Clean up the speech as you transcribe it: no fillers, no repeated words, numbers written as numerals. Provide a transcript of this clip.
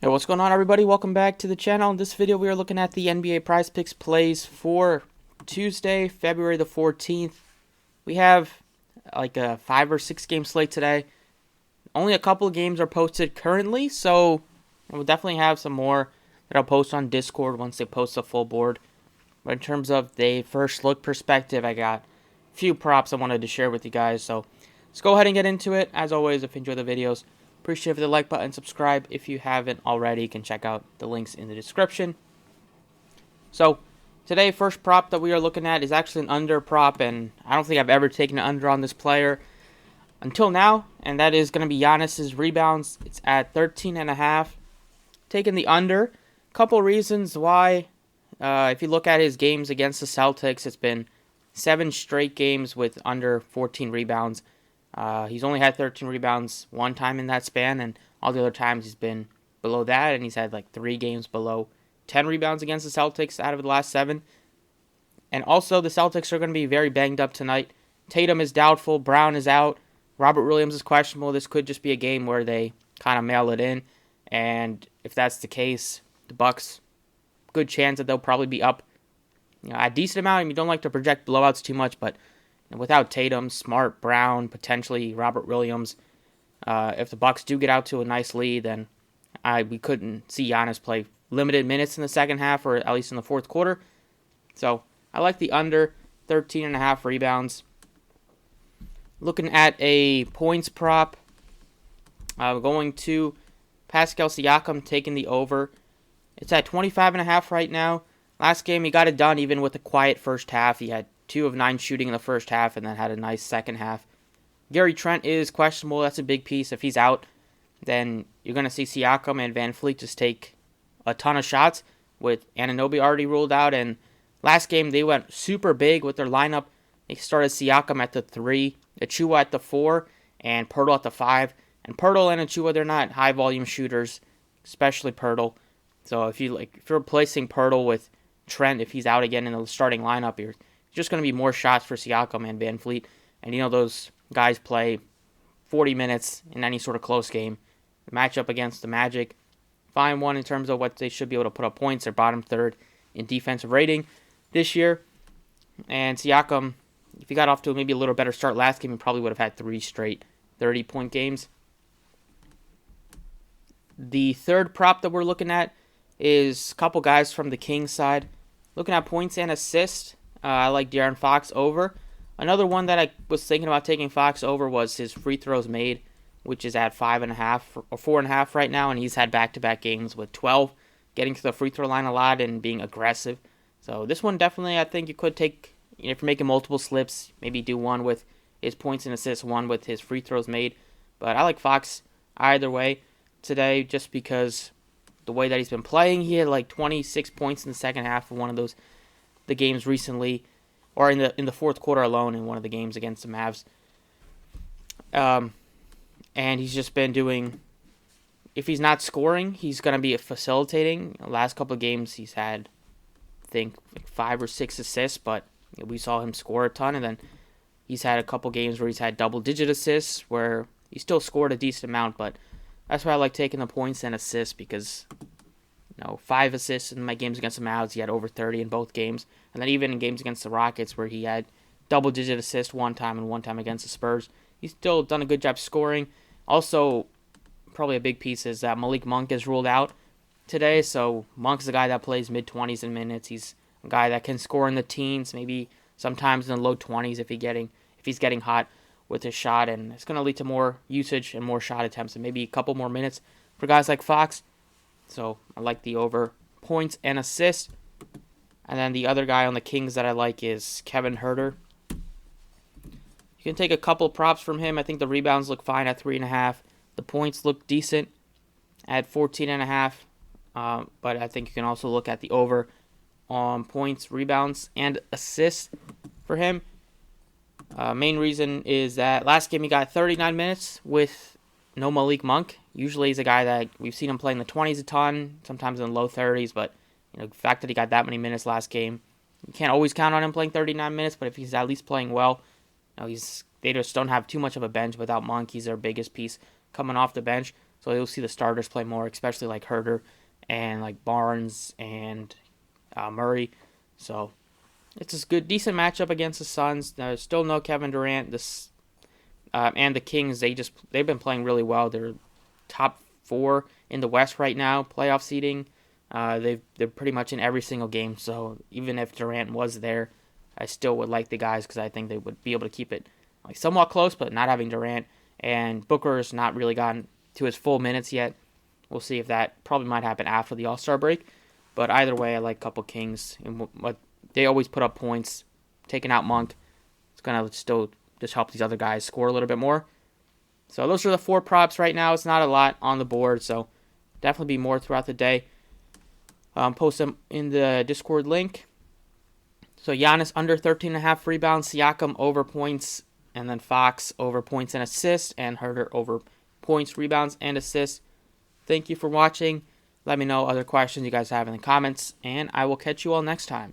Hey, what's going on, everybody? Welcome back to the channel. In this video, we are looking at the NBA Prizepicks plays for Tuesday, February the 14th. We have like a 5 or 6 game slate today. Only a couple of games are posted currently, so we'll definitely have some more that I'll post on Discord once they post a full board. But in terms of the first look perspective, I got a few props I wanted to share with you guys. So let's go ahead and get into it. As always, if you enjoy the videos, appreciate the like button, subscribe if you haven't already. You can check out the links in the description. So today, first prop that we are looking at is actually an under prop, and I don't think I've ever taken an under on this player until now, and that is going to be Giannis's rebounds. It's at 13.5. Taking the under. Couple reasons why. If you look at his games against the Celtics, it's been 7 straight games with under 14 rebounds. He's only had 13 rebounds one time in that span, and all the other times he's been below that, and he's had like 3 games below 10 rebounds against the Celtics out of the last 7. And also, the Celtics are going to be very banged up tonight. Tatum is doubtful, Brown is out, Robert Williams is questionable. This could just be a game where they kind of mail it in, and if that's the case, the Bucks, good chance that they'll probably be up a decent amount. I mean, you don't like to project blowouts too much, but without Tatum, Smart, Brown, potentially Robert Williams, if the Bucks do get out to a nice lead, then we couldn't see Giannis play limited minutes in the second half, or at least in the fourth quarter. So I like the under 13.5 rebounds. Looking at a points prop, going to Pascal Siakam taking the over. It's at 25.5 right now. Last game he got it done even with a quiet first half. He had 2 of 9 shooting in the first half and then had a nice second half. Gary Trent is questionable. That's a big piece. If he's out, then you're going to see Siakam and Van Fleet just take a ton of shots, with Anunoby already ruled out. And last game they went super big with their lineup. They started Siakam at the 3, Achua at the 4, and Poeltl at the 5. And Poeltl and Achua, they're not high volume shooters, especially Poeltl. So if you're replacing Poeltl with Trent, if he's out again in the starting lineup, you're just going to be more shots for Siakam and Van Fleet. And those guys play 40 minutes in any sort of close game. The matchup against the Magic, fine one in terms of what they should be able to put up points. They're bottom 3rd in defensive rating this year. And Siakam, if he got off to maybe a little better start last game, he probably would have had 3 straight 30-point games. The third prop that we're looking at is a couple guys from the Kings side. Looking at points and assists, I like De'Aaron Fox over. Another one that I was thinking about taking Fox over was his free throws made, which is at 5.5 or 4.5 right now, and he's had back-to-back games with 12, getting to the free throw line a lot and being aggressive. So this one definitely, I think you could take, if you're making multiple slips, maybe do one with his points and assists, one with his free throws made. But I like Fox either way today, just because the way that he's been playing. He had like 26 points in the second half of one of the games recently, or in the fourth quarter alone in one of the games against the Mavs. And he's just been doing, if he's not scoring, he's going to be facilitating. The last couple of games he's had, I think, like 5 or 6 assists, but we saw him score a ton, and then he's had a couple games where he's had double-digit assists, where he still scored a decent amount, but that's why I like taking the points and assists, because 5 assists in my games against the Mavs, he had over 30 in both games. And then even in games against the Rockets, where he had double-digit assists one time and one time against the Spurs, he's still done a good job scoring. Also, probably a big piece is that Malik Monk is ruled out today. So Monk's a guy that plays mid-20s in minutes. He's a guy that can score in the teens, maybe sometimes in the low 20s if he's getting hot with his shot, and it's going to lead to more usage and more shot attempts and maybe a couple more minutes for guys like Fox. So I like the over points and assists. And then the other guy on the Kings that I like is Kevin Huerter. You can take a couple props from him. I think the rebounds look fine at 3.5. The points look decent at 14.5. But I think you can also look at the over on points, rebounds, and assists for him. Main reason is that last game he got 39 minutes with no Malik Monk. Usually he's a guy that we've seen him play in the 20s a ton, sometimes in the low 30s, but the fact that he got that many minutes last game, you can't always count on him playing 39 minutes, but if he's at least playing well, they just don't have too much of a bench without Monk. He's their biggest piece coming off the bench. So you'll see the starters play more, especially like Herter and like Barnes and Murray. So it's a good, decent matchup against the Suns. There's still no Kevin Durant. And the Kings, they've been playing really well. They're top 4 in the West right now, playoff seeding. They're pretty much in every single game. So even if Durant was there, I still would like the guys because I think they would be able to keep it like somewhat close, but not having Durant. And Booker's not really gotten to his full minutes yet. We'll see if that probably might happen after the All-Star break. But either way, I like a couple Kings. They always put up points. Taking out Monk, it's going to still just help these other guys score a little bit more. So those are the 4 props right now. It's not a lot on the board, so definitely be more throughout the day. Post them in the Discord link. So Giannis under 13.5 rebounds, Siakam over points, and then Fox over points and assists, and Herter over points, rebounds, and assists. Thank you for watching. Let me know other questions you guys have in the comments, and I will catch you all next time.